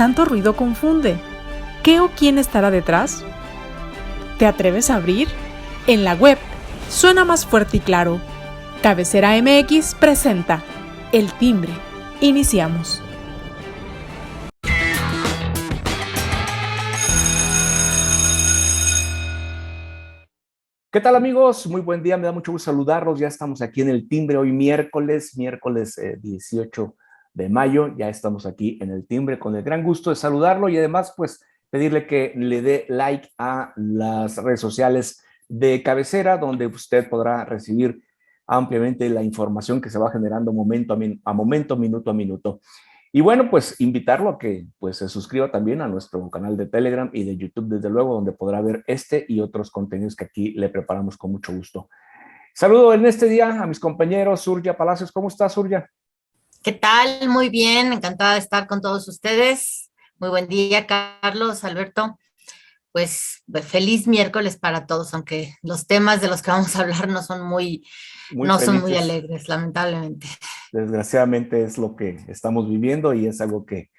tanto ruido confunde. ¿Qué o quién estará detrás? ¿Te atreves a abrir? En la web suena más fuerte y claro. Cabecera MX presenta El Timbre. Iniciamos. ¿Qué tal, amigos? Muy buen día, me da mucho gusto saludarlos. Ya estamos aquí en El Timbre, hoy miércoles 18 de mayo. Ya estamos aquí en El Timbre con el gran gusto de saludarlo y además pues pedirle que le dé like a las redes sociales de Cabecera, donde usted podrá recibir ampliamente la información que se va generando momento a momento, minuto a minuto. Y bueno, pues invitarlo a que pues, se suscriba también a nuestro canal de Telegram y de YouTube, desde luego, donde podrá ver este y otros contenidos que aquí le preparamos con mucho gusto. Saludo en este día a mis compañeros. Surya Palacios. ¿Cómo estás, Surya? ¿Qué tal? Muy bien, encantada de estar con todos ustedes. Muy buen día, Carlos, Alberto. Pues feliz miércoles para todos, aunque los temas de los que vamos a hablar Muy no son muy felices. alegres, lamentablemente. Desgraciadamente es lo que estamos viviendo y es algo que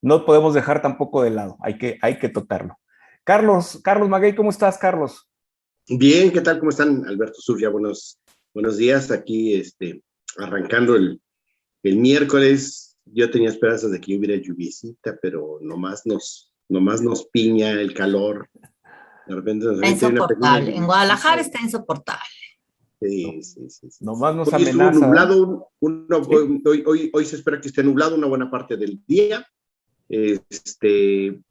no podemos dejar tampoco de lado. Hay que tocarlo. Carlos Maguey, ¿cómo estás, Carlos? Bien, ¿qué tal? ¿Cómo están, Alberto Surya? Buenos días. Aquí, arrancando el miércoles. Yo tenía esperanzas de que hubiera lluviecita, pero nomás nos piña el calor. De repente nos Está mete una pequeña insoportable. En lluviecita. Guadalajara está insoportable. Sí. Nomás nos Hoy estuvo amenaza. nublado. ¿Sí? Hoy se espera que esté nublado una buena parte del día.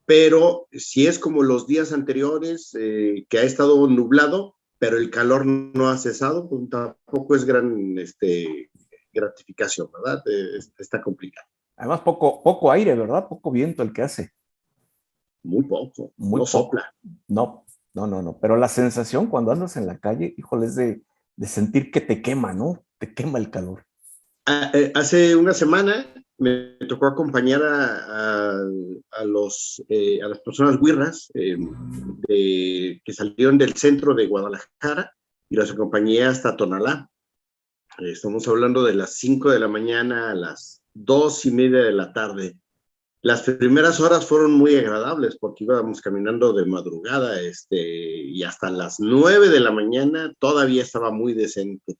Pero si es como los días anteriores, que ha estado nublado, pero el calor no ha cesado, pues tampoco es gran gratificación, ¿verdad? Está complicado. Además, poco aire, ¿verdad? Poco viento el que hace. Muy poco, Muy no poco. sopla. No. Pero la sensación cuando andas en la calle, híjole, es de sentir que te quema, ¿no? Te quema el calor. Hace una semana me tocó acompañar a las personas güirras que salieron del centro de Guadalajara y los acompañé hasta Tonalá. Estamos hablando de las 5 de la mañana a las 2:30 de la tarde. Las primeras horas fueron muy agradables porque íbamos caminando de madrugada y hasta las 9 de la mañana todavía estaba muy decente.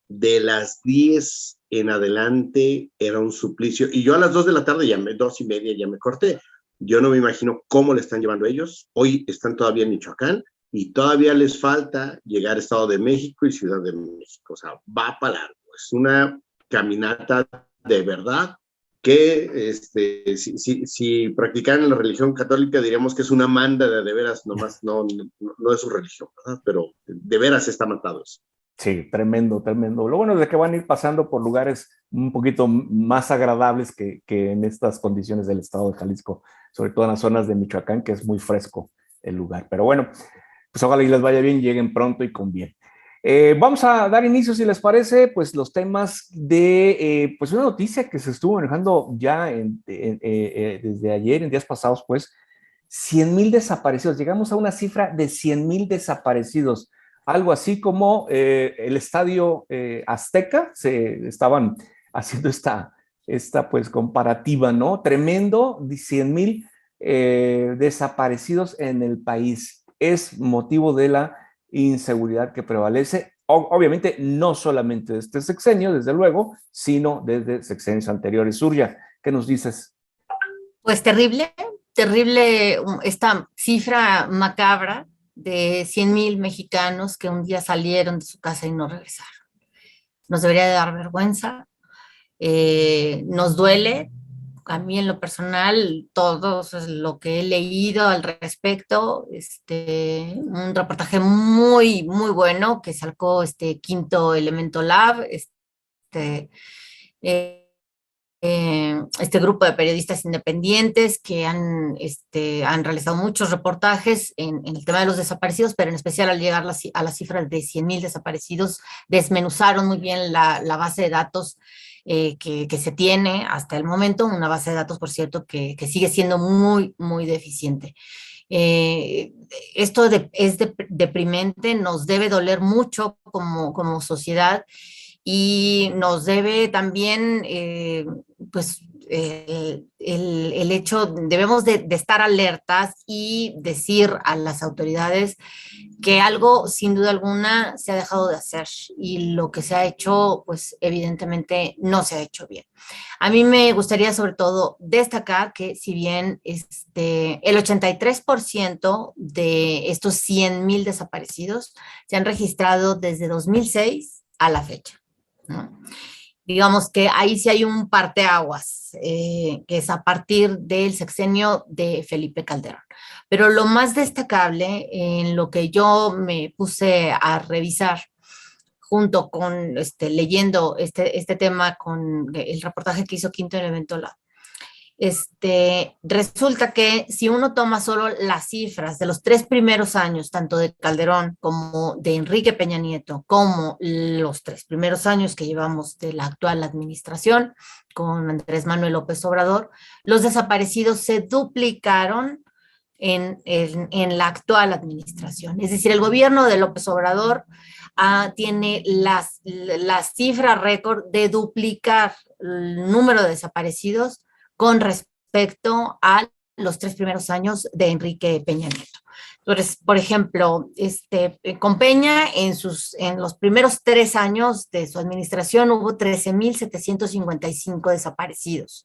De las 10 en adelante era un suplicio. Y yo a las 2 de la tarde, 2:30, ya me corté. Yo no me imagino cómo le están llevando ellos. Hoy están todavía en Michoacán y todavía les falta llegar a Estado de México y Ciudad de México. O sea, va para largo. Es una caminata de verdad que si practicaran la religión católica diríamos que es una manda de veras, nomás no es su religión, ¿verdad? Pero de veras está matado eso. Sí, tremendo. Lo bueno es de que van a ir pasando por lugares un poquito más agradables que en estas condiciones del estado de Jalisco, sobre todo en las zonas de Michoacán, que es muy fresco el lugar. Pero bueno, pues ojalá y les vaya bien, lleguen pronto y con bien. Vamos a dar inicio, si les parece, pues los temas de, pues una noticia que se estuvo manejando ya desde ayer, en días pasados, pues, 100,000 desaparecidos. Llegamos a una cifra de 100,000 desaparecidos. Algo así como el estadio Azteca, se estaban haciendo esta pues comparativa, ¿no? Tremendo, 100,000 desaparecidos en el país. Es motivo de la inseguridad que prevalece, obviamente no solamente de este sexenio, desde luego, sino desde sexenios anteriores. Surya, ¿qué nos dices? Pues terrible esta cifra macabra de 100,000 mexicanos que un día salieron de su casa y no regresaron. Nos debería de dar vergüenza. Nos duele, a mí en lo personal, todo lo que he leído al respecto, un reportaje muy bueno que sacó Quinto Elemento Lab, eh, este grupo de periodistas independientes que han realizado muchos reportajes en el tema de los desaparecidos, pero en especial al llegar a las cifras de 100,000 desaparecidos, desmenuzaron muy bien la base de datos que se tiene hasta el momento, una base de datos, por cierto, que sigue siendo muy deficiente. Eh, Esto es deprimente, nos debe doler mucho como sociedad y nos debe también pues el hecho, debemos de estar alertas y decir a las autoridades que algo sin duda alguna se ha dejado de hacer y lo que se ha hecho, pues evidentemente no se ha hecho bien. A mí me gustaría sobre todo destacar que si bien el 83% de estos 100,000 desaparecidos se han registrado desde 2006 a la fecha, ¿no? Digamos que ahí sí hay un parteaguas, que es a partir del sexenio de Felipe Calderón. Pero lo más destacable en lo que yo me puse a revisar junto con leyendo este tema con el reportaje que hizo Quinto Elemento Lab, resulta que si uno toma solo las cifras de los 3 primeros años, tanto de Calderón como de Enrique Peña Nieto, como los 3 primeros años que llevamos de la actual administración con Andrés Manuel López Obrador, los desaparecidos se duplicaron en la actual administración. Es decir, el gobierno de López Obrador tiene la cifra récord de duplicar el número de desaparecidos con respecto a los 3 primeros años de Enrique Peña Nieto. Entonces, por ejemplo, con Peña, en los primeros 3 años de su administración hubo 13,755 desaparecidos.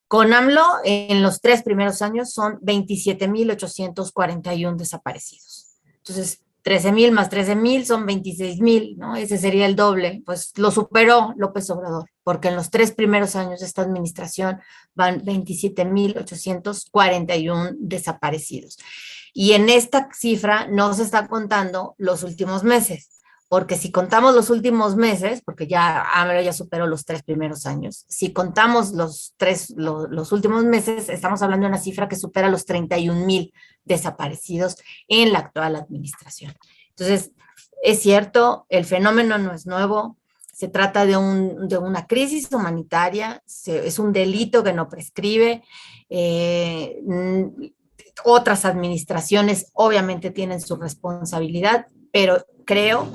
Con AMLO, en los 3 primeros años son 27,841 desaparecidos. Entonces, 13,000 más 13,000 son 26,000, ¿no? Ese sería el doble. Pues lo superó López Obrador, porque en los 3 primeros años de esta administración van 27,841 desaparecidos. Y en esta cifra no se está contando los últimos meses, porque si contamos los últimos meses, porque ya AMLO ya superó los 3 primeros años, si contamos los últimos meses, estamos hablando de una cifra que supera los 31,000 desaparecidos en la actual administración. Entonces, es cierto, el fenómeno no es nuevo, se trata de una crisis humanitaria, es un delito que no prescribe. Otras administraciones obviamente tienen su responsabilidad, pero creo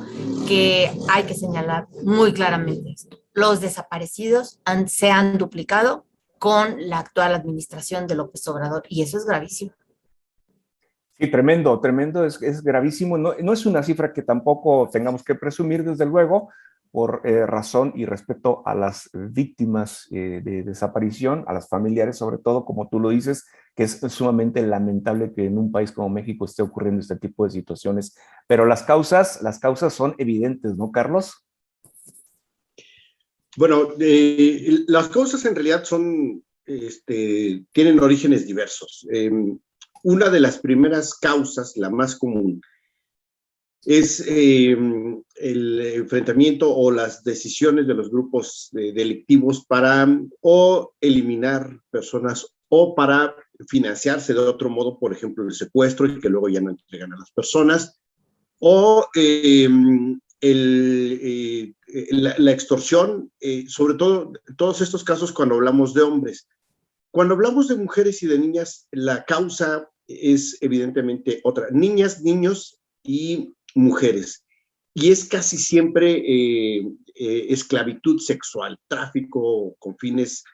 que hay que señalar muy claramente esto. Los desaparecidos se han duplicado con la actual administración de López Obrador y eso es gravísimo. Sí, tremendo, tremendo, es gravísimo. No es una cifra que tampoco tengamos que presumir, desde luego, por razón y respeto a las víctimas de desaparición, a las familiares, sobre todo, como tú lo dices, que es sumamente lamentable que en un país como México esté ocurriendo este tipo de situaciones. Pero las causas son evidentes, ¿no, Carlos? Bueno, las causas en realidad tienen orígenes diversos. Una de las primeras causas, la más común, es el enfrentamiento o las decisiones de los grupos delictivos para o eliminar personas o para financiarse de otro modo, por ejemplo, el secuestro y que luego ya no entregan a las personas, o la extorsión, sobre todo todos estos casos cuando hablamos de hombres. Cuando hablamos de mujeres y de niñas, la causa es evidentemente otra. Niñas, niños y mujeres. Y es casi siempre esclavitud sexual, tráfico con fines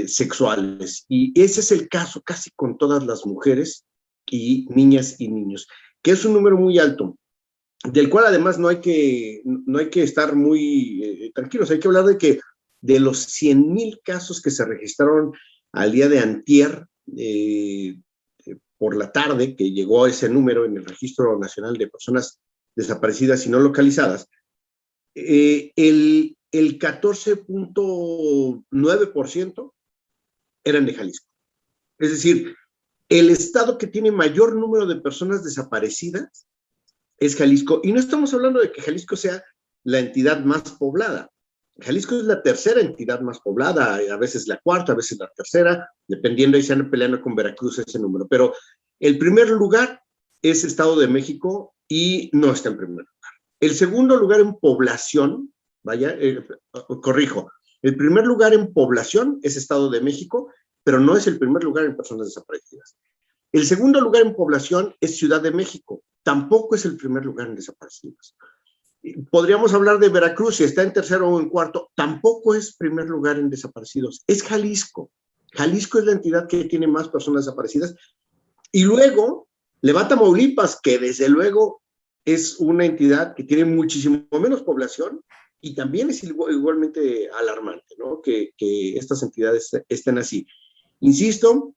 sexuales. Y ese es el caso casi con todas las mujeres y niñas y niños, que es un número muy alto, del cual además no hay que estar muy tranquilos. Hay que hablar de que de los 100,000 casos que se registraron al día de antier, por la tarde, que llegó ese número en el Registro Nacional de Personas Desaparecidas y No Localizadas, el 14,9% eran de Jalisco. Es decir, el estado que tiene mayor número de personas desaparecidas es Jalisco. Y no estamos hablando de que Jalisco sea la entidad más poblada. Jalisco es la tercera entidad más poblada, a veces la cuarta, a veces la tercera, dependiendo, y se han peleando con Veracruz ese número. Pero el primer lugar es Estado de México y no está en primer lugar. El segundo lugar en población, corrijo, el primer lugar en población es Estado de México, pero no es el primer lugar en personas desaparecidas. El segundo lugar en población es Ciudad de México, tampoco es el primer lugar en desaparecidos. Podríamos hablar de Veracruz, si está en tercero o en cuarto, tampoco es primer lugar en desaparecidos, es Jalisco. Jalisco es la entidad que tiene más personas desaparecidas. Y luego le va Tamaulipas, que desde luego es una entidad que tiene muchísimo menos población y también es igualmente alarmante, ¿no? Que estas entidades estén así. Insisto,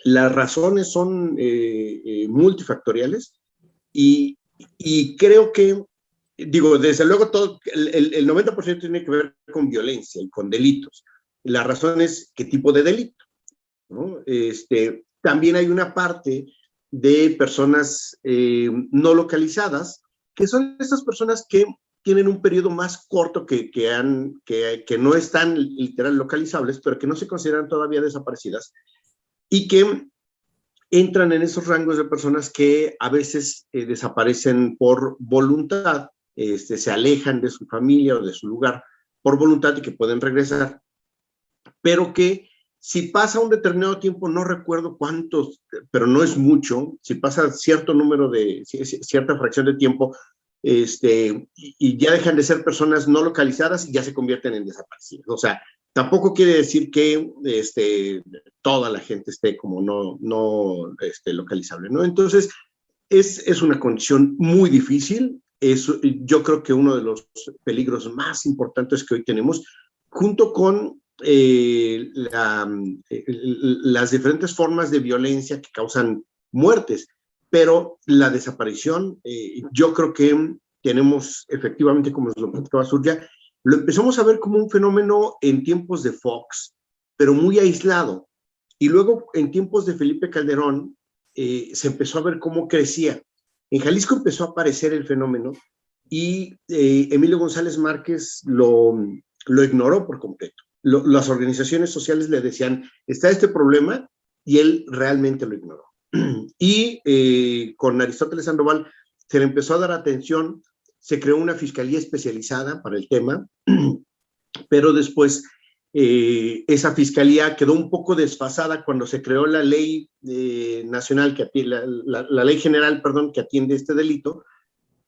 las razones son multifactoriales y creo que, digo, desde luego todo, el 90% tiene que ver con violencia y con delitos. La razón es qué tipo de delito, ¿no? También hay una parte de personas no localizadas, que son estas personas que tienen un periodo más corto que no están literal localizables, pero que no se consideran todavía desaparecidas y que entran en esos rangos de personas que a veces desaparecen por voluntad, se alejan de su familia o de su lugar por voluntad y que pueden regresar, pero que si pasa un determinado tiempo, no recuerdo cuántos, pero no es mucho, si pasa cierta fracción de tiempo, y ya dejan de ser personas no localizadas y ya se convierten en desaparecidas. O sea, tampoco quiere decir que toda la gente esté como no localizable, ¿no? Entonces, es una condición muy difícil. Yo creo que uno de los peligros más importantes que hoy tenemos, junto con las diferentes formas de violencia que causan muertes, pero la desaparición, yo creo que tenemos efectivamente, como lo platicaba Surya, lo empezamos a ver como un fenómeno en tiempos de Fox, pero muy aislado, y luego en tiempos de Felipe Calderón se empezó a ver cómo crecía. En Jalisco empezó a aparecer el fenómeno y Emilio González Márquez lo ignoró por completo. Las organizaciones sociales le decían, está este problema, y él realmente lo ignoró. Y con Aristóteles Sandoval se le empezó a dar atención, se creó una fiscalía especializada para el tema, pero después esa fiscalía quedó un poco desfasada cuando se creó la ley nacional, la ley general, perdón, que atiende este delito,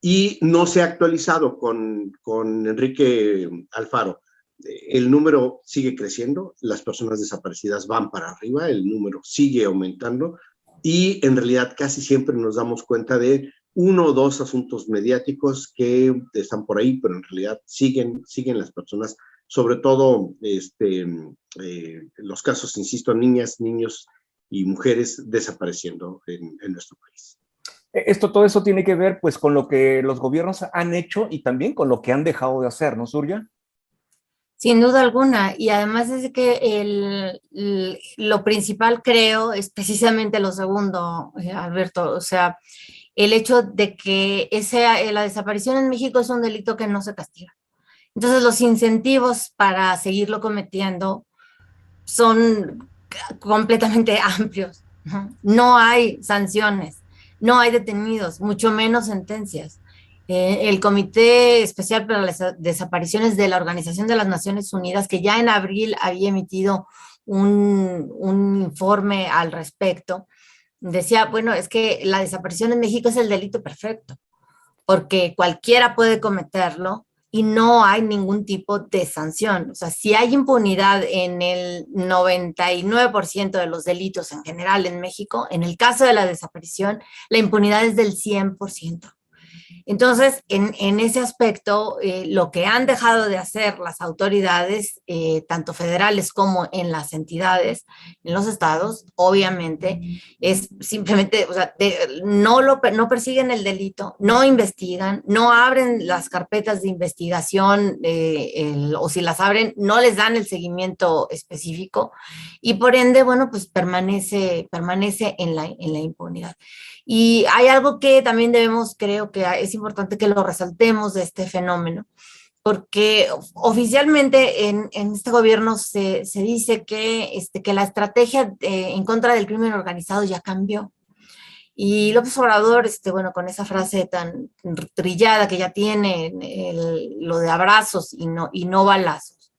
y no se ha actualizado con Enrique Alfaro. El número sigue creciendo, las personas desaparecidas van para arriba, el número sigue aumentando y en realidad casi siempre nos damos cuenta de uno o dos asuntos mediáticos que están por ahí, pero en realidad siguen las personas, sobre todo los casos, insisto, niñas, niños y mujeres desapareciendo en nuestro país. Todo eso tiene que ver pues con lo que los gobiernos han hecho y también con lo que han dejado de hacer, ¿no, Surya? Sin duda alguna, y además es que lo principal creo es precisamente lo segundo, Alberto, o sea, el hecho de que la desaparición en México es un delito que no se castiga. Entonces los incentivos para seguirlo cometiendo son completamente amplios, ¿no? No hay sanciones, no hay detenidos, mucho menos sentencias. El Comité Especial para las Desapariciones de la Organización de las Naciones Unidas, que ya en abril había emitido un informe al respecto, decía, bueno, es que la desaparición en México es el delito perfecto, porque cualquiera puede cometerlo y no hay ningún tipo de sanción. O sea, si hay impunidad en el 99% de los delitos en general en México, en el caso de la desaparición, la impunidad es del 100%. Entonces, en ese aspecto, lo que han dejado de hacer las autoridades, tanto federales como en las entidades, en los estados, obviamente, es simplemente, o sea, no persiguen el delito, no investigan, no abren las carpetas de investigación, o si las abren, no les dan el seguimiento específico, y por ende, bueno, pues permanece en la impunidad. Y hay algo que también creo que es importante que lo resaltemos de este fenómeno, porque oficialmente en este gobierno se dice que la estrategia en contra del crimen organizado ya cambió. Y López Obrador, bueno, con esa frase tan trillada que ya tiene, lo de abrazos y no balazos,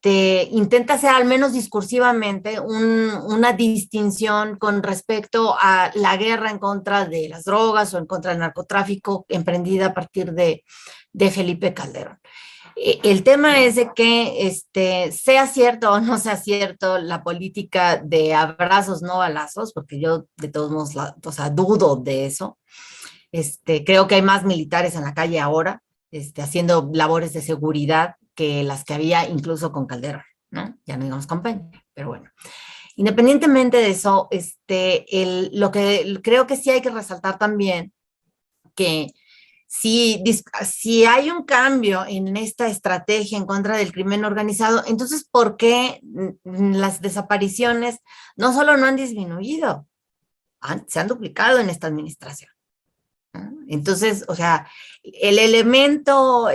intenta hacer al menos discursivamente una distinción con respecto a la guerra en contra de las drogas o en contra del narcotráfico emprendida a partir de Felipe Calderón. El tema es de que sea cierto o no sea cierto la política de abrazos no balazos, porque yo de todos modos, dudo de eso. Creo que hay más militares en la calle ahora, haciendo labores de seguridad que las que había incluso con Calderón, ¿no? Ya no digamos con Peña, pero bueno. Independientemente de eso, lo que creo que sí hay que resaltar también, que si hay un cambio en esta estrategia en contra del crimen organizado, entonces, ¿por qué las desapariciones no solo no han disminuido, se han duplicado en esta administración? Entonces, o sea, el elemento,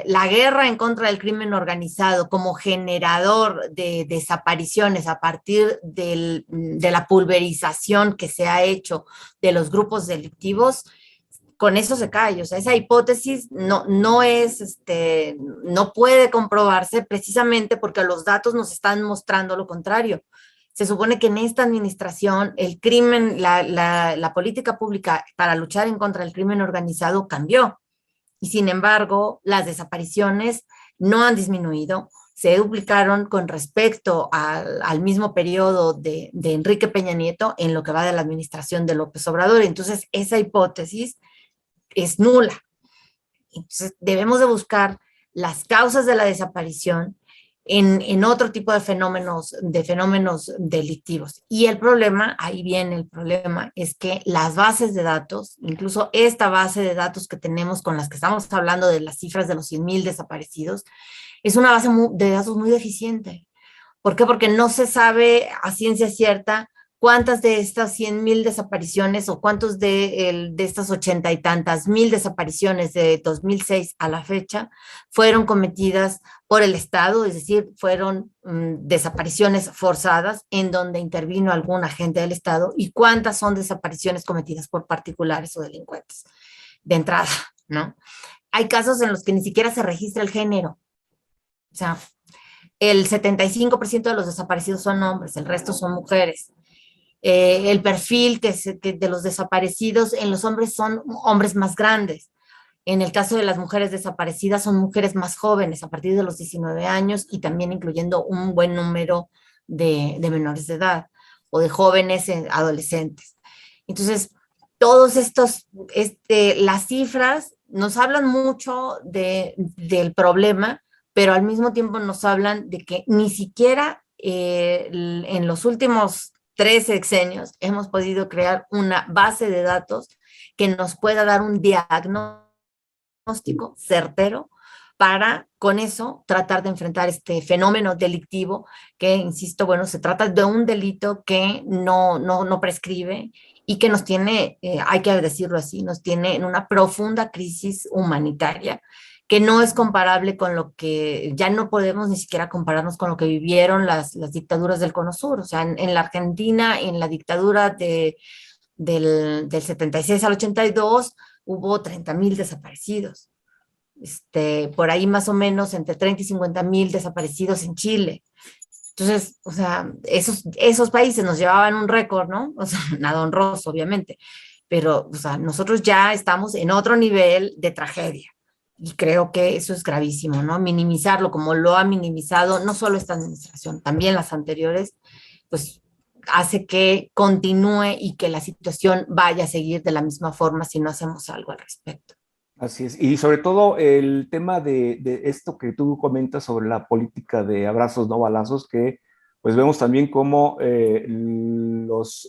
la guerra en contra del crimen organizado como generador de desapariciones a partir de la pulverización que se ha hecho de los grupos delictivos, con eso se cae. O sea, esa hipótesis no puede comprobarse precisamente porque los datos nos están mostrando lo contrario. Se supone que en esta administración el crimen, la política pública para luchar en contra del crimen organizado cambió. Y sin embargo, las desapariciones no han disminuido, se duplicaron con respecto al mismo periodo de Enrique Peña Nieto en lo que va de la administración de López Obrador. Entonces, esa hipótesis es nula. Entonces, debemos de buscar las causas de la desaparición en otro tipo de fenómenos delictivos. Y el problema, ahí viene el problema, es que las bases de datos, incluso esta base de datos que tenemos con las que estamos hablando de las cifras de los 100,000 desaparecidos, es una base de datos muy deficiente. ¿Por qué? Porque no se sabe a ciencia cierta cuántas de estas 100,000 desapariciones o cuántos de estas 80 y tantas mil desapariciones de 2006 a la fecha fueron cometidas por el Estado, es decir, fueron desapariciones forzadas en donde intervino algún agente del Estado, y cuántas son desapariciones cometidas por particulares o delincuentes. De entrada, ¿no? Hay casos en los que ni siquiera se registra el género. O sea, el 75% de los desaparecidos son hombres, el resto son mujeres. El perfil de los desaparecidos en los hombres son hombres más grandes. En el caso de las mujeres desaparecidas son mujeres más jóvenes, a partir de los 19 años, y también incluyendo un buen número de menores de edad o de jóvenes adolescentes. Entonces, todos estos, las cifras nos hablan mucho del problema, pero al mismo tiempo nos hablan de que ni siquiera en los últimos 3 sexenios hemos podido crear una base de datos que nos pueda dar un diagnóstico certero para, con eso, tratar de enfrentar este fenómeno delictivo que, insisto, bueno, se trata de un delito que no prescribe y que nos tiene, hay que decirlo así, nos tiene en una profunda crisis humanitaria que no es comparable con lo que, ya no podemos ni siquiera compararnos con lo que vivieron las dictaduras del Cono Sur. O sea, en la Argentina, en la dictadura del 76 al 82, hubo 30,000 desaparecidos. Por ahí más o menos entre 30 y 50,000 desaparecidos en Chile. Entonces, o sea, esos países nos llevaban un récord, ¿no? O sea, nada honroso, obviamente. Pero, o sea, nosotros ya estamos en otro nivel de tragedia. Y creo que eso es gravísimo, ¿no? Minimizarlo como lo ha minimizado no solo esta administración, también las anteriores, pues hace que continúe y que la situación vaya a seguir de la misma forma si no hacemos algo al respecto. Así es. Y sobre todo el tema de esto que tú comentas sobre la política de abrazos no balazos, que pues vemos también cómo los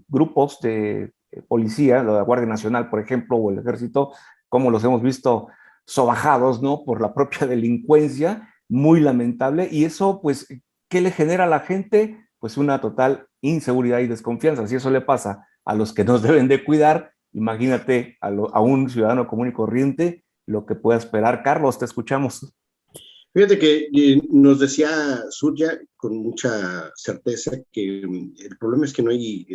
grupos de policía, la Guardia Nacional, por ejemplo, o el Ejército, como los hemos visto sobajados, ¿no? Por la propia delincuencia, muy lamentable. Y eso, pues, ¿qué le genera a la gente? Pues una total inseguridad y desconfianza. Si eso le pasa a los que nos deben de cuidar, imagínate a un ciudadano común y corriente lo que pueda esperar. Carlos, te escuchamos. Fíjate que nos decía Surya con mucha certeza que el problema es que no hay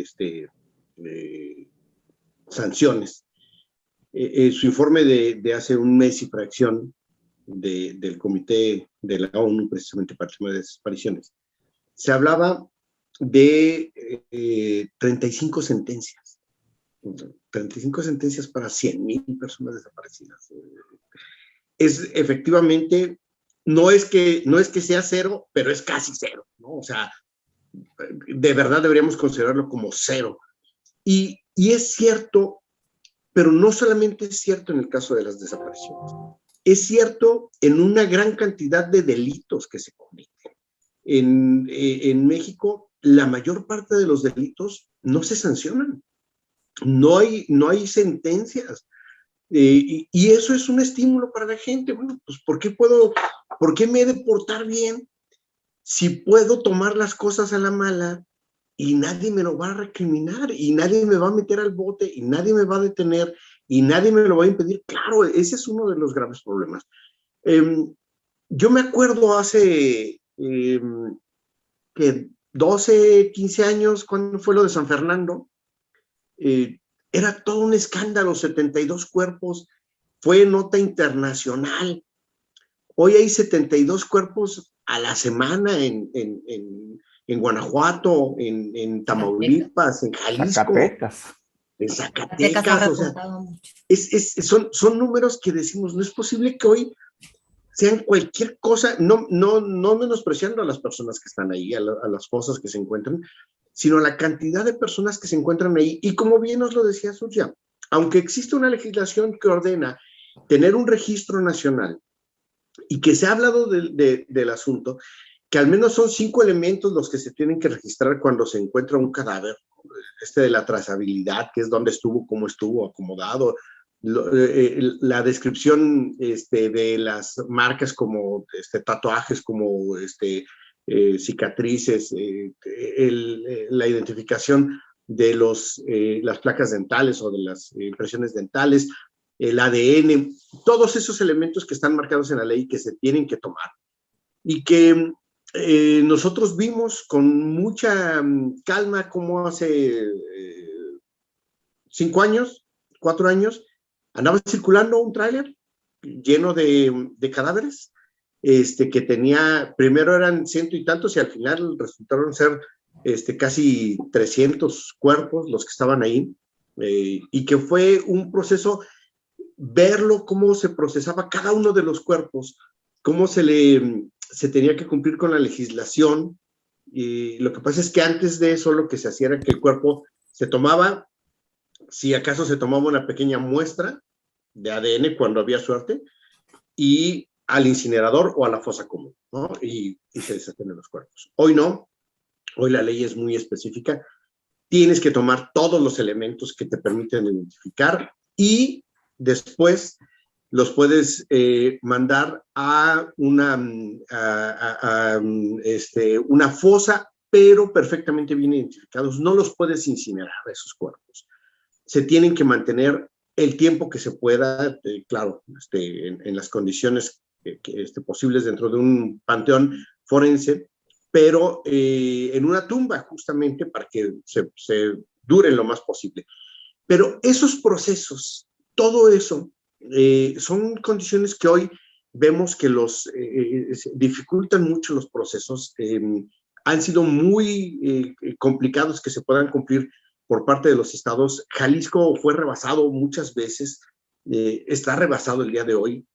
sanciones. Su informe de hace un mes y fracción del Comité de la ONU, precisamente para el tema de desapariciones, se hablaba de 35 sentencias. 35 sentencias para 100,000 personas desaparecidas. Es efectivamente, no es que sea cero, pero es casi cero, ¿no? O sea, de verdad deberíamos considerarlo como cero. Y es cierto, pero no solamente es cierto en el caso de las desapariciones, es cierto en una gran cantidad de delitos que se cometen. En México, la mayor parte de los delitos no se sancionan, no hay sentencias, y eso es un estímulo para la gente. Bueno, pues ¿por qué me he de portar bien si puedo tomar las cosas a la mala y nadie me lo va a recriminar y nadie me va a meter al bote y nadie me va a detener y nadie me lo va a impedir? Claro, ese es uno de los graves problemas. Yo me acuerdo hace que 12, 15 años, cuando fue lo de San Fernando, era todo un escándalo, 72 cuerpos, fue nota internacional. Hoy hay 72 cuerpos a la semana en Guanajuato, en Tamaulipas, en Jalisco, en Zacatecas. O sea, son números que decimos, no es posible que hoy sean cualquier cosa, no menospreciando a las personas que están ahí, a las fosas que se encuentran, sino la cantidad de personas que se encuentran ahí. Y como bien nos lo decía Surya, aunque existe una legislación que ordena tener un registro nacional y que se ha hablado del asunto, que al menos son 5 elementos los que se tienen que registrar cuando se encuentra un cadáver, de la trazabilidad, que es dónde estuvo, cómo estuvo acomodado, la descripción de las marcas como tatuajes, como cicatrices, la identificación de las placas dentales o de las impresiones dentales, el ADN, todos esos elementos que están marcados en la ley que se tienen que tomar y que nosotros vimos con mucha calma como hace 5 años, 4 años, andaba circulando un tráiler lleno de cadáveres, que tenía, primero eran 100 y tantos y al final resultaron ser casi 300 cuerpos los que estaban ahí, y que fue un proceso verlo cómo se procesaba cada uno de los cuerpos, cómo se tenía que cumplir con la legislación. Y lo que pasa es que antes de eso lo que se hacía era que el cuerpo se tomaba, si acaso se tomaba una pequeña muestra de ADN cuando había suerte, y al incinerador o a la fosa común, ¿no? Y se deshacían los cuerpos. Hoy no, hoy la ley es muy específica, tienes que tomar todos los elementos que te permiten identificar y después los puedes mandar a una fosa, pero perfectamente bien identificados. No los puedes incinerar esos cuerpos. Se tienen que mantener el tiempo que se pueda, claro, en las condiciones posibles dentro de un panteón forense, pero en una tumba justamente para que se duren lo más posible. Pero esos procesos, todo eso, son condiciones que hoy vemos que dificultan mucho los procesos, han sido muy complicados que se puedan cumplir por parte de los estados. Jalisco fue rebasado muchas veces, está rebasado el día de hoy.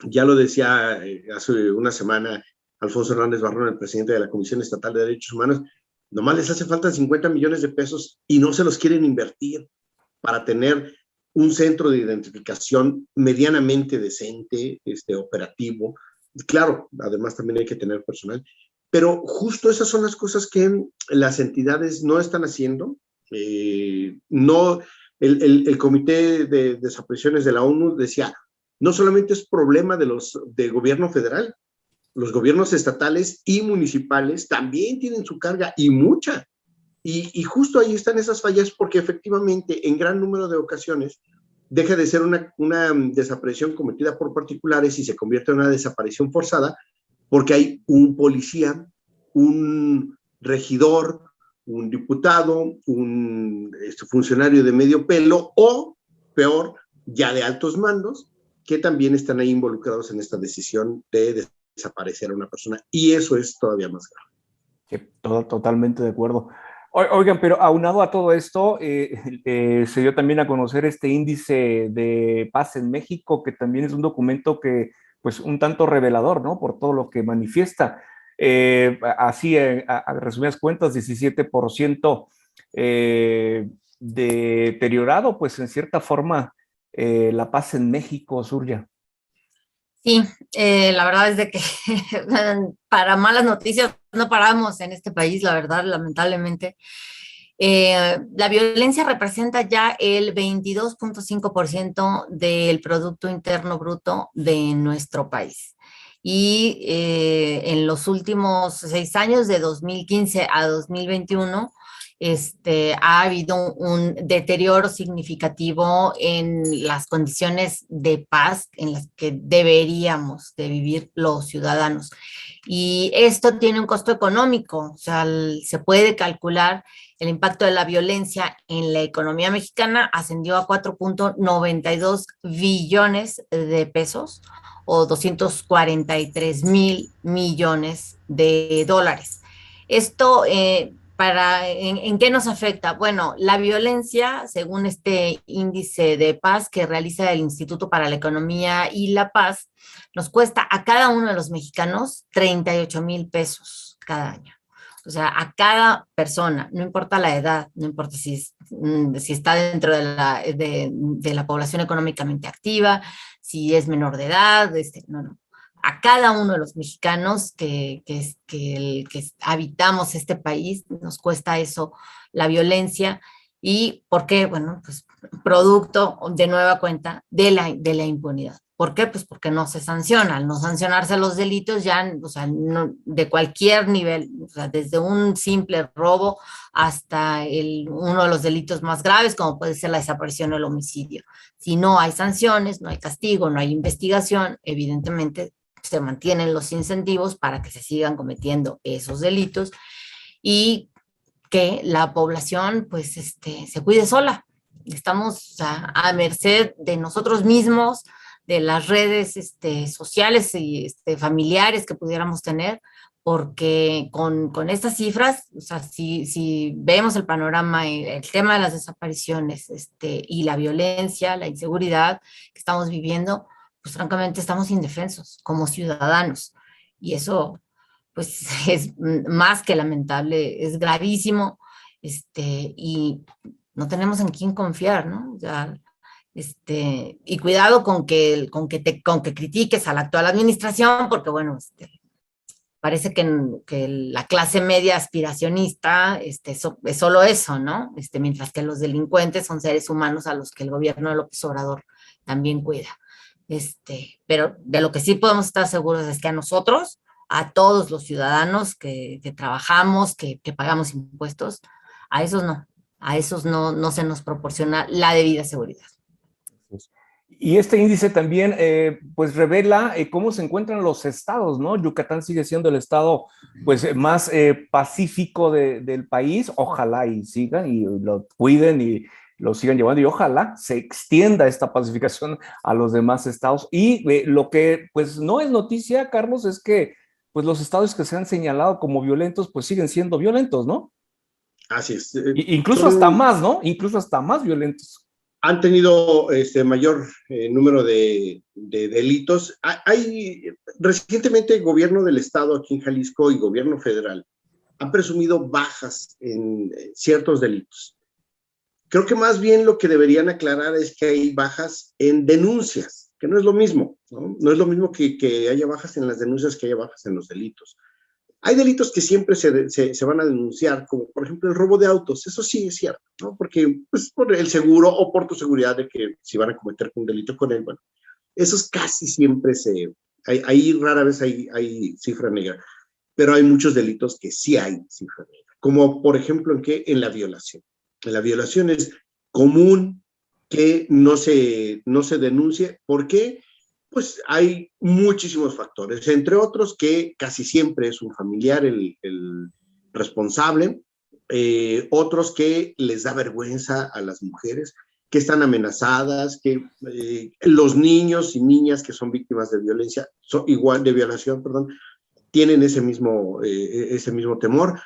Ya lo decía hace una semana Alfonso Hernández Barrón, el presidente de la Comisión Estatal de Derechos Humanos, nomás les hace falta 50 millones de pesos y no se los quieren invertir para tener un centro de identificación medianamente decente, operativo. Claro, además también hay que tener personal, pero justo esas son las cosas que las entidades no están haciendo. No, el Comité de Desapariciones de la ONU decía, no solamente es problema de gobierno federal, los gobiernos estatales y municipales también tienen su carga y mucha. Y justo ahí están esas fallas porque efectivamente en gran número de ocasiones deja de ser una desaparición cometida por particulares y se convierte en una desaparición forzada porque hay un policía, un regidor, un diputado, un funcionario de medio pelo o, peor, ya de altos mandos, que también están ahí involucrados en esta decisión de desaparecer a una persona, y eso es todavía más grave. Sí, totalmente de acuerdo. Oigan, pero aunado a todo esto, se dio también a conocer este índice de paz en México, que también es un documento que, pues, un tanto revelador, ¿no? Por todo lo que manifiesta. Así, a resumidas cuentas, 17% deteriorado, pues, en cierta forma, la paz en México, Surya. Sí, la verdad es de que para malas noticias no paramos en este país, la verdad, lamentablemente. La violencia representa ya el 22.5% del Producto Interno Bruto de nuestro país. Y en los últimos 6 años, de 2015 a 2021, ha habido un deterioro significativo en las condiciones de paz en las que deberíamos de vivir los ciudadanos. Y esto tiene un costo económico, o sea, se puede calcular el impacto de la violencia en la economía mexicana ascendió a 4.92 billones de pesos o 243,000 millones de dólares. Esto, ¿en qué nos afecta? Bueno, la violencia, según este índice de paz que realiza el Instituto para la Economía y la Paz, nos cuesta a cada uno de los mexicanos 38,000 pesos cada año. O sea, a cada persona, no importa la edad, no importa si está dentro de la población económicamente activa, si es menor de edad, no. A cada uno de los mexicanos que habitamos este país, nos cuesta eso, la violencia. ¿Y por qué? Bueno, pues producto de nueva cuenta de la impunidad. ¿Por qué? Pues porque no se sanciona. Al no sancionarse los delitos, ya, o sea, no, de cualquier nivel, o sea, desde un simple robo hasta uno de los delitos más graves, como puede ser la desaparición o el homicidio. Si no hay sanciones, no hay castigo, no hay investigación, evidentemente se mantienen los incentivos para que se sigan cometiendo esos delitos y que la población, pues, se cuide sola. Estamos, o sea, a merced de nosotros mismos, de las redes sociales y familiares que pudiéramos tener, porque con estas cifras, o sea, si vemos el panorama, el tema de las desapariciones y la violencia, la inseguridad que estamos viviendo, pues francamente estamos indefensos como ciudadanos. Y eso, pues, es más que lamentable, es gravísimo, y no tenemos en quién confiar, ¿no? O sea, y cuidado con que critiques a la actual administración, porque bueno, parece que la clase media aspiracionista es solo eso, ¿no? Mientras que los delincuentes son seres humanos a los que el gobierno de López Obrador también cuida. Pero de lo que sí podemos estar seguros es que a nosotros, a todos los ciudadanos que trabajamos, que pagamos impuestos, a esos no se nos proporciona la debida seguridad. Y este índice también, pues, revela cómo se encuentran los estados, ¿no? Yucatán sigue siendo el estado, pues, más pacífico del país. Ojalá y sigan y lo cuiden y lo sigan llevando, y ojalá se extienda esta pacificación a los demás estados. Y lo que, pues, no es noticia, Carlos, es que, pues, los estados que se han señalado como violentos, pues, siguen siendo violentos, ¿no? Así es. Incluso hasta más, ¿no? Incluso hasta más violentos. Han tenido mayor número de delitos. Recientemente el gobierno del estado aquí en Jalisco y gobierno federal han presumido bajas en ciertos delitos. Creo que más bien lo que deberían aclarar es que hay bajas en denuncias, que no es lo mismo, ¿no? No es lo mismo que haya bajas en las denuncias que haya bajas en los delitos. Hay delitos que siempre se van a denunciar, como por ejemplo el robo de autos. Eso sí es cierto, ¿no? Porque, pues, por el seguro o por tu seguridad de que si van a cometer un delito con él, bueno, esos casi siempre ahí rara vez hay cifra negra, pero hay muchos delitos que sí hay cifra negra, como por ejemplo en la violación. En la violación es común que no se denuncie. ¿Por qué? Pues hay muchísimos factores, entre otros que casi siempre es un familiar el responsable, otros que les da vergüenza a las mujeres, que están amenazadas, que los niños y niñas que son víctimas de violencia, igual de violación, perdón, tienen ese mismo temor.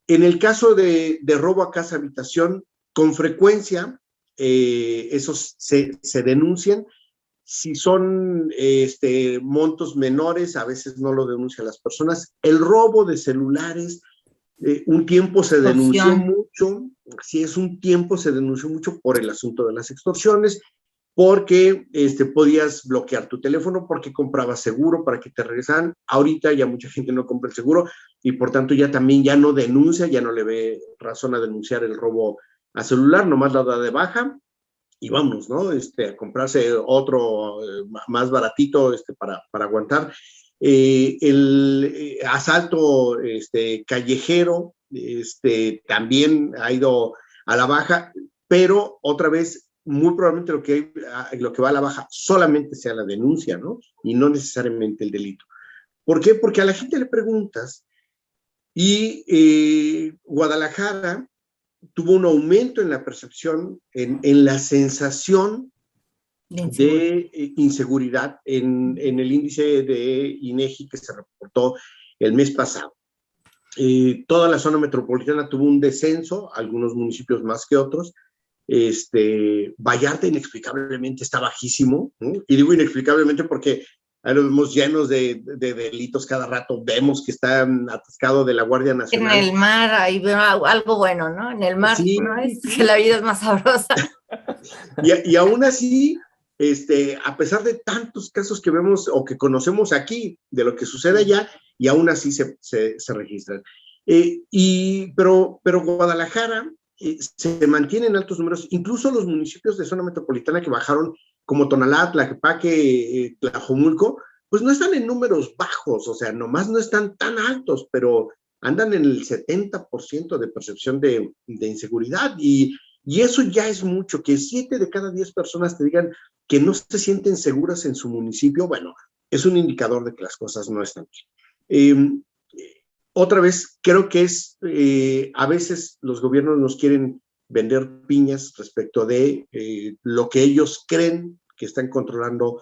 En el caso de robo a casa habitación, con frecuencia esos se denuncian. Si son montos menores, a veces no lo denuncian las personas. El robo de celulares, un tiempo se denunció mucho, sí, un tiempo se denunció mucho por el asunto de las extorsiones, porque podías bloquear tu teléfono, porque comprabas seguro para que te regresaran. Ahorita ya mucha gente no compra el seguro y por tanto ya no denuncia, ya no le ve razón a denunciar el robo a celular, nomás la da de baja y vamos, ¿no? A comprarse otro más baratito para aguantar. El asalto callejero también ha ido a la baja, pero otra vez muy probablemente lo que va a la baja solamente sea la denuncia, ¿no? Y no necesariamente el delito. ¿Por qué? Porque a la gente le preguntas y Guadalajara tuvo un aumento en la percepción, en la sensación de inseguridad en el índice de INEGI que se reportó el mes pasado. Toda la zona metropolitana tuvo un descenso, algunos municipios más que otros. Vallarta inexplicablemente está bajísimo, ¿no? Y digo inexplicablemente porque ahí lo vemos llenos de delitos cada rato, vemos que están atascados de la Guardia Nacional. En el mar hay algo bueno, ¿no? En el mar, sí, ¿no? Es que la vida es más sabrosa. Y aún así, a pesar de tantos casos que vemos o que conocemos aquí de lo que sucede allá, y aún así se registran. Pero Guadalajara se mantiene en altos números, incluso los municipios de zona metropolitana que bajaron, como Tonalá, Tlaquepaque, Tlajomulco, pues no están en números bajos, o sea, nomás no están tan altos, pero andan en el 70% de percepción de inseguridad, y eso ya es mucho, que 7 de cada 10 personas te digan que no se sienten seguras en su municipio. Bueno, es un indicador de que las cosas no están bien. Otra vez, creo que a veces los gobiernos nos quieren vender piñas respecto de lo que ellos creen que están controlando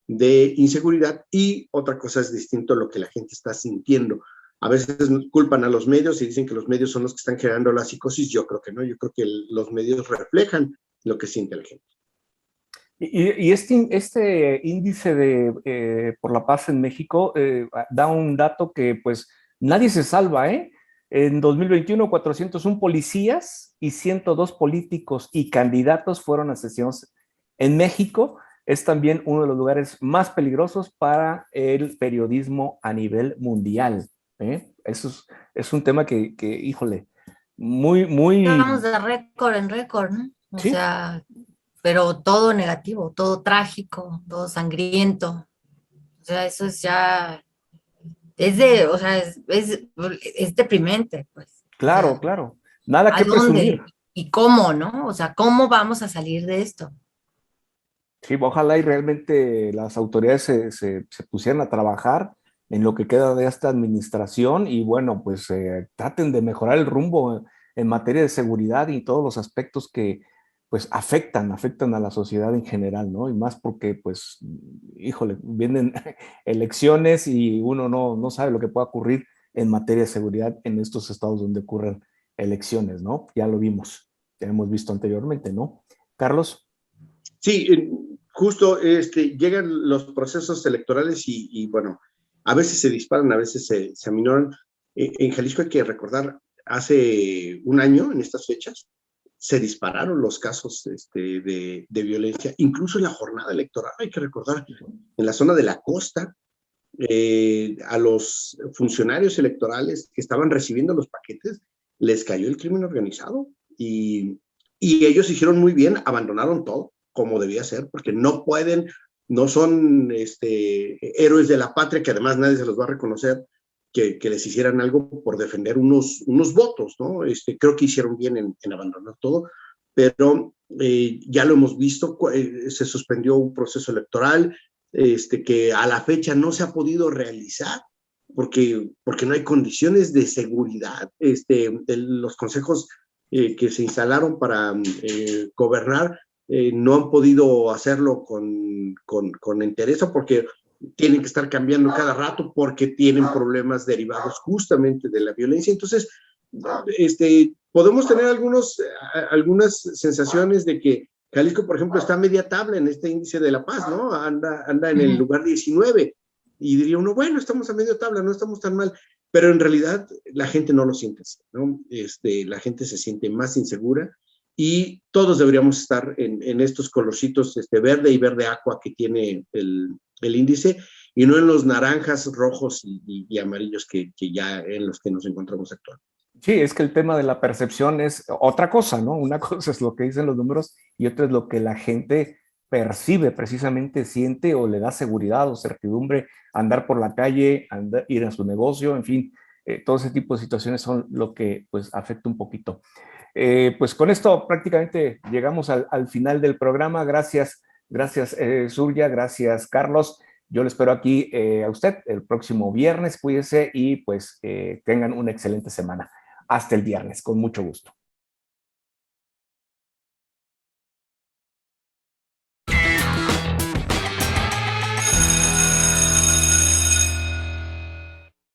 de inseguridad, y otra cosa es distinto a lo que la gente está sintiendo. A veces culpan a los medios y dicen que los medios son los que están generando la psicosis. Yo creo que no, yo creo que los medios reflejan lo que siente la gente. Y este índice de por la paz en México da un dato que pues nadie se salva, ¿eh? En 2021, 401 policías y 102 políticos y candidatos fueron asesinados en México. Es también uno de los lugares más peligrosos para el periodismo a nivel mundial, ¿eh? Eso es un tema que híjole, muy... Vamos de récord en récord, ¿no? O ¿sí? sea, pero todo negativo, todo trágico, todo sangriento. O sea, eso es ya... o sea, es deprimente, pues. Claro, O sea, claro. Nada ¿a que dónde? presumir. ¿Y cómo, no? O sea, ¿cómo vamos a salir de esto? Sí, ojalá y realmente las autoridades se pusieran a trabajar en lo que queda de esta administración y bueno, pues traten de mejorar el rumbo en materia de seguridad y todos los aspectos que pues afectan a la sociedad en general, ¿no? Y más porque pues, híjole, vienen elecciones y uno no sabe lo que pueda ocurrir en materia de seguridad en estos estados donde ocurren elecciones, ¿no? Ya lo vimos, ya hemos visto anteriormente, ¿no? Carlos. Sí, justo llegan los procesos electorales y bueno, a veces se disparan, a veces se aminoran. En Jalisco hay que recordar, hace un año, en estas fechas, se dispararon los casos de violencia, incluso en la jornada electoral. Hay que recordar, en la zona de la costa, a los funcionarios electorales que estaban recibiendo los paquetes, les cayó el crimen organizado y ellos hicieron muy bien, abandonaron todo como debía ser, porque no pueden, no son héroes de la patria, que además nadie se los va a reconocer, que les hicieran algo por defender unos votos, ¿no? Creo que hicieron bien en abandonar todo, pero ya lo hemos visto, se suspendió un proceso electoral que a la fecha no se ha podido realizar, porque no hay condiciones de seguridad. Los consejos que se instalaron para gobernar no han podido hacerlo con entereza porque tienen que estar cambiando cada rato porque tienen problemas derivados justamente de la violencia. Entonces, podemos tener algunas sensaciones de que Jalisco, por ejemplo, está a media tabla en este índice de la paz, ¿no? Anda en el lugar 19 y diría uno, bueno, estamos a media tabla, no estamos tan mal, pero en realidad la gente no lo siente así, ¿no? La gente se siente más insegura y todos deberíamos estar en estos colorcitos verde y verde aqua que tiene el índice y no en los naranjas, rojos y amarillos que ya en los que nos encontramos actualmente. Sí, es que el tema de la percepción es otra cosa, ¿no? Una cosa es lo que dicen los números y otra es lo que la gente percibe, precisamente siente o le da seguridad o certidumbre andar por la calle, ir a su negocio, en fin, todo ese tipo de situaciones son lo que pues afecta un poquito. Pues con esto prácticamente llegamos al final del programa. Gracias, Surya, gracias, Carlos. Yo le espero aquí a usted el próximo viernes. Cuídese y pues tengan una excelente semana. Hasta el viernes, con mucho gusto.